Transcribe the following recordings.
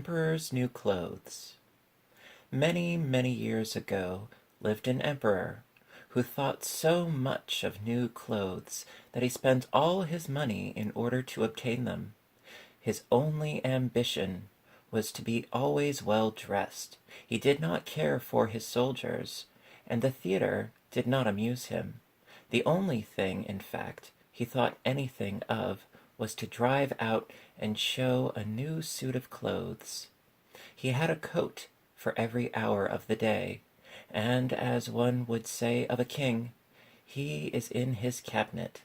Emperor's New Clothes. Many, many years ago lived an emperor who thought so much of new clothes that he spent all his money in order to obtain them. His only ambition was to be always well dressed. He did not care for his soldiers, and the theater did not amuse him. The only thing, in fact, he thought anything of was to drive out and show a new suit of clothes. He had a coat for every hour of the day, and as one would say of a king, he is in his cabinet.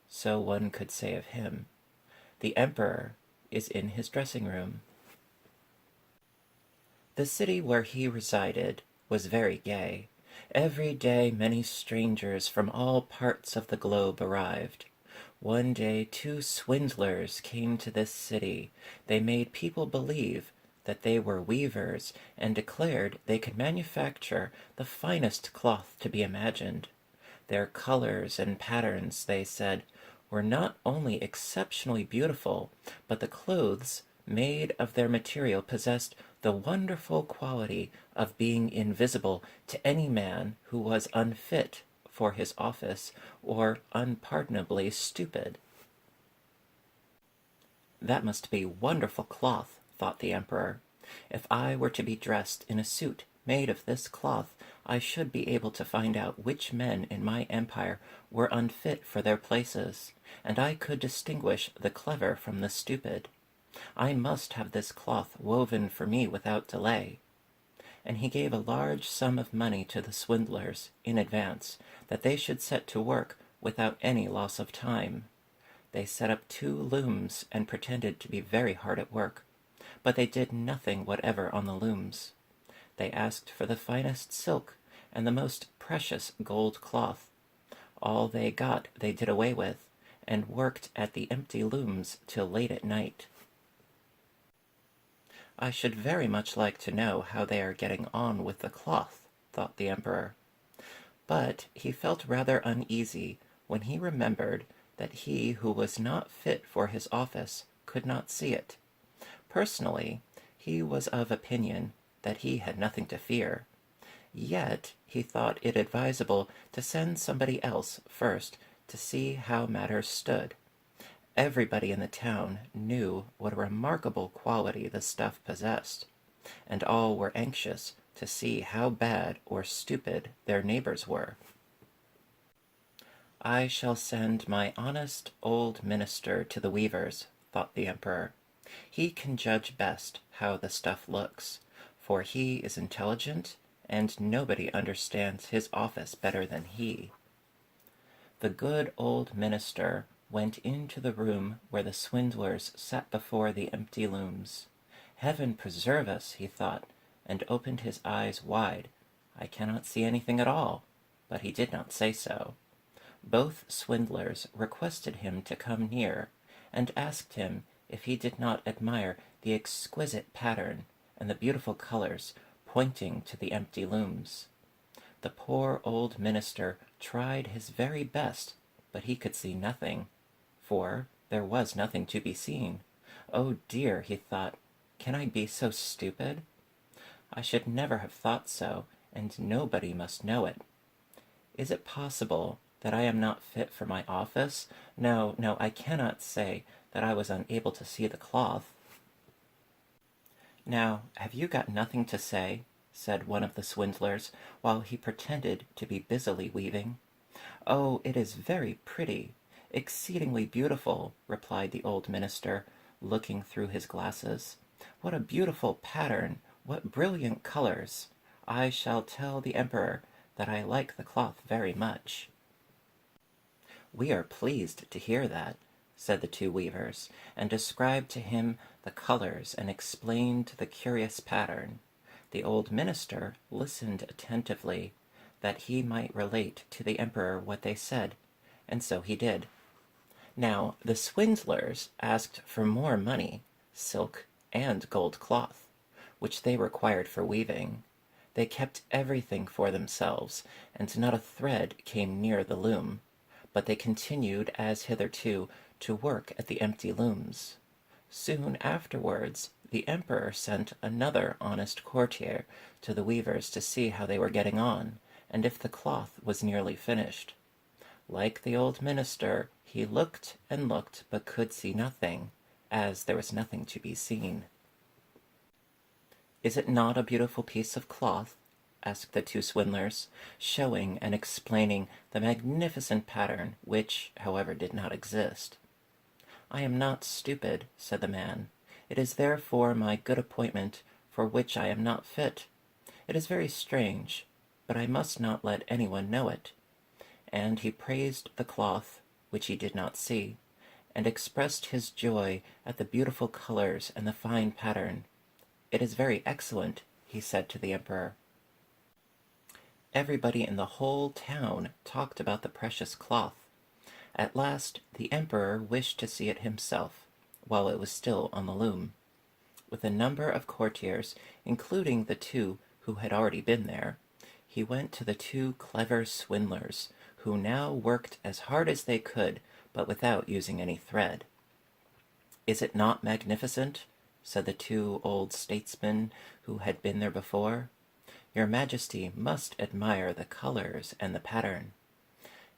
So one could say of him, the emperor is in his dressing room. The city where he resided was very gay. Every day many strangers from all parts of the globe arrived. One day 2 swindlers came to this city. They made people believe that they were weavers and declared they could manufacture the finest cloth to be imagined. Their colors and patterns, they said, were not only exceptionally beautiful, but the clothes made of their material possessed the wonderful quality of being invisible to any man who was unfit for his office or unpardonably stupid. That must be wonderful cloth, thought the emperor. If I were to be dressed in a suit made of this cloth, I should be able to find out which men in my empire were unfit for their places, and I could distinguish the clever from the stupid. I must have this cloth woven for me without delay. And he gave a large sum of money to the swindlers in advance, that they should set to work without any loss of time. They set up 2 looms and pretended to be very hard at work, but they did nothing whatever on the looms. They asked for the finest silk and the most precious gold cloth. All they got they did away with, and worked at the empty looms till late at night. I should very much like to know how they are getting on with the cloth, thought the emperor. But he felt rather uneasy when he remembered that he who was not fit for his office could not see it. Personally, he was of opinion that he had nothing to fear. Yet he thought it advisable to send somebody else first to see how matters stood. Everybody in the town knew what a remarkable quality the stuff possessed, and all were anxious to see how bad or stupid their neighbors were. I shall send my honest old minister to the weavers, thought the emperor. He can judge best how the stuff looks, for he is intelligent, and nobody understands his office better than he. The good old minister went into the room where the swindlers sat before the empty looms. Heaven preserve us, he thought, and opened his eyes wide. I cannot see anything at all, but he did not say so. Both swindlers requested him to come near, and asked him if he did not admire the exquisite pattern and the beautiful colors, pointing to the empty looms. The poor old minister tried his very best, but he could see nothing, for there was nothing to be seen. Oh dear, he thought, can I be so stupid? I should never have thought so, and nobody must know it. Is it possible that I am not fit for my office? No, no, I cannot say that I was unable to see the cloth. Now, have you got nothing to say? Said one of the swindlers, while he pretended to be busily weaving. Oh, it is very pretty, exceedingly beautiful, replied the old minister, looking through his glasses. What a beautiful pattern! What brilliant colors! I shall tell the emperor that I like the cloth very much. We are pleased to hear that, said the 2 weavers, and described to him the colors and explained the curious pattern. The old minister listened attentively, that he might relate to the emperor what they said, and so he did. Now the swindlers asked for more money, silk and gold cloth, which they required for weaving. They kept everything for themselves, and not a thread came near the loom, but they continued as hitherto to work at the empty looms. Soon afterwards The emperor sent another honest courtier to the weavers to see how they were getting on, and if the cloth was nearly finished. Like the old minister, he looked and looked, but could see nothing, as there was nothing to be seen. "Is it not a beautiful piece of cloth?" asked the two swindlers, showing and explaining the magnificent pattern, which, however, did not exist. "I am not stupid," said the man. "It is therefore my good appointment for which I am not fit. It is very strange, but I must not let anyone know it." And he praised the cloth, which he did not see, and expressed his joy at the beautiful colors and the fine pattern. "It is very excellent," he said to the emperor. Everybody in the whole town talked about the precious cloth. At last the emperor wished to see it himself, while it was still on the loom. With a number of courtiers, including the two who had already been there, he went to the two clever swindlers, who now worked as hard as they could, but without using any thread. "Is it not magnificent?" said the two old statesmen who had been there before. "Your Majesty must admire the colors and the pattern."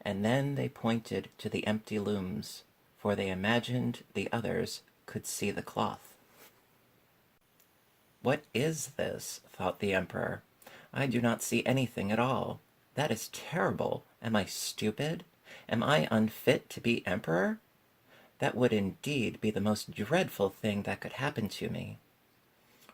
And then they pointed to the empty looms, for they imagined the others could see the cloth. "What is this?" thought the emperor. "I do not see anything at all. That is terrible. Am I stupid? Am I unfit to be emperor? That would indeed be the most dreadful thing that could happen to me.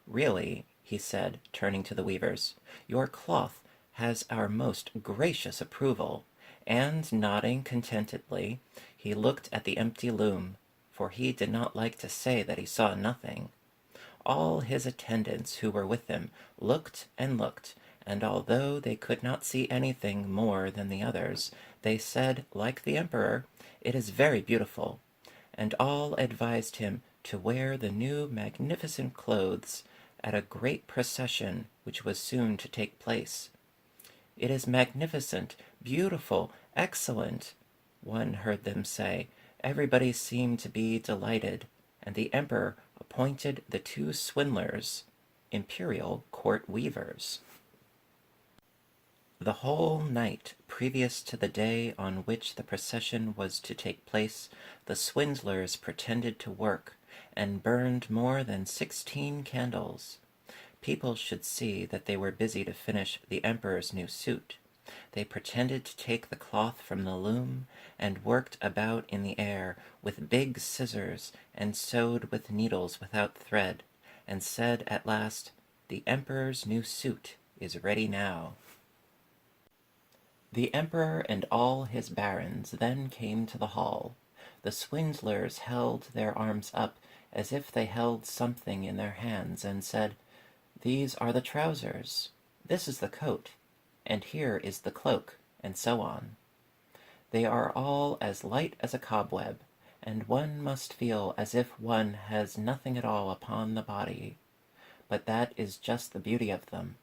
Really," he said, turning to the weavers, "your cloth has our most gracious approval." And nodding contentedly, he looked at the empty loom, for he did not like to say that he saw nothing. All his attendants who were with him looked and looked, and although they could not see anything more than the others, they said, like the emperor, "It is very beautiful," and all advised him to wear the new magnificent clothes at a great procession which was soon to take place. "It is magnificent, beautiful, excellent," one heard them say. Everybody seemed to be delighted, and the emperor appointed the two swindlers imperial court weavers. The whole night previous to the day on which the procession was to take place, the swindlers pretended to work, and burned more than 16 candles. People should see that they were busy to finish the emperor's new suit. They pretended to take the cloth from the loom, and worked about in the air with big scissors, and sewed with needles without thread, and said at last, "The emperor's new suit is ready now." The emperor and all his barons then came to the hall. The swindlers held their arms up as if they held something in their hands, and said, "These are the trousers, this is the coat, and here is the cloak," and so on. They are all as light as a cobweb, and one must feel as if one has nothing at all upon the body. But that is just the beauty of them.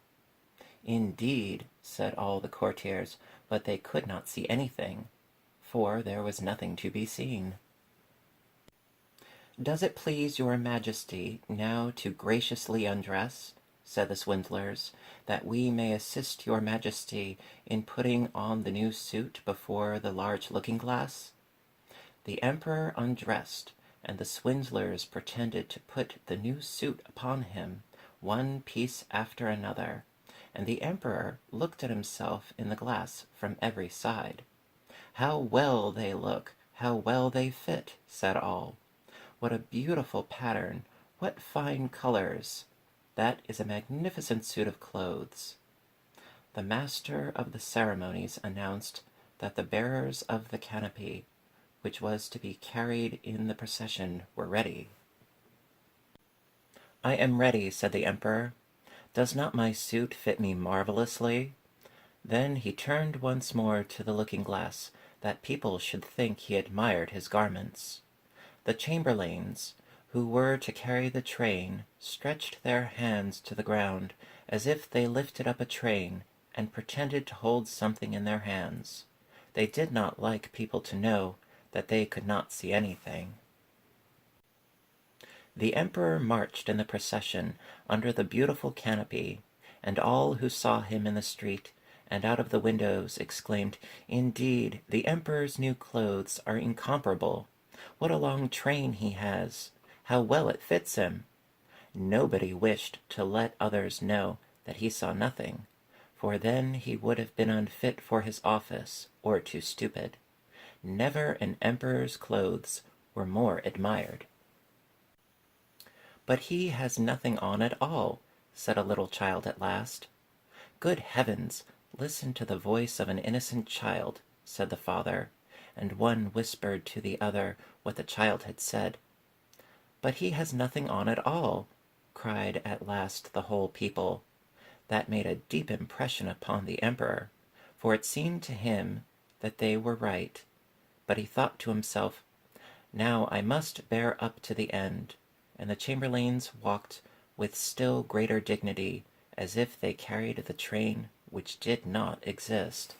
"Indeed," said all the courtiers, but they could not see anything, for there was nothing to be seen. "Does it please your Majesty now to graciously undress," said the swindlers, "that we may assist your Majesty in putting on the new suit before the large looking-glass?" The emperor undressed, and the swindlers pretended to put the new suit upon him, one piece after another, and the emperor looked at himself in the glass from every side. "How well they look! How well they fit!" said all. "What a beautiful pattern! What fine colors! That is a magnificent suit of clothes." The master of the ceremonies announced that the bearers of the canopy, which was to be carried in the procession, were ready. "I am ready," said the emperor. "Does not my suit fit me marvelously?" Then he turned once more to the looking-glass, that people should think he admired his garments. The chamberlains, who were to carry the train, stretched their hands to the ground, as if they lifted up a train, and pretended to hold something in their hands. They did not like people to know that they could not see anything. The emperor marched in the procession under the beautiful canopy, and all who saw him in the street and out of the windows exclaimed, "Indeed, the emperor's new clothes are incomparable. What a long train he has! How well it fits him!" Nobody wished to let others know that he saw nothing, for then he would have been unfit for his office, or too stupid. Never an emperor's clothes were more admired. "But he has nothing on at all," said a little child at last. "Good heavens, listen to the voice of an innocent child," said the father, and one whispered to the other what the child had said. "But he has nothing on at all," cried at last the whole people. That made a deep impression upon the emperor, for it seemed to him that they were right. But he thought to himself, "Now I must bear up to the end," and the chamberlains walked with still greater dignity, as if they carried the train which did not exist.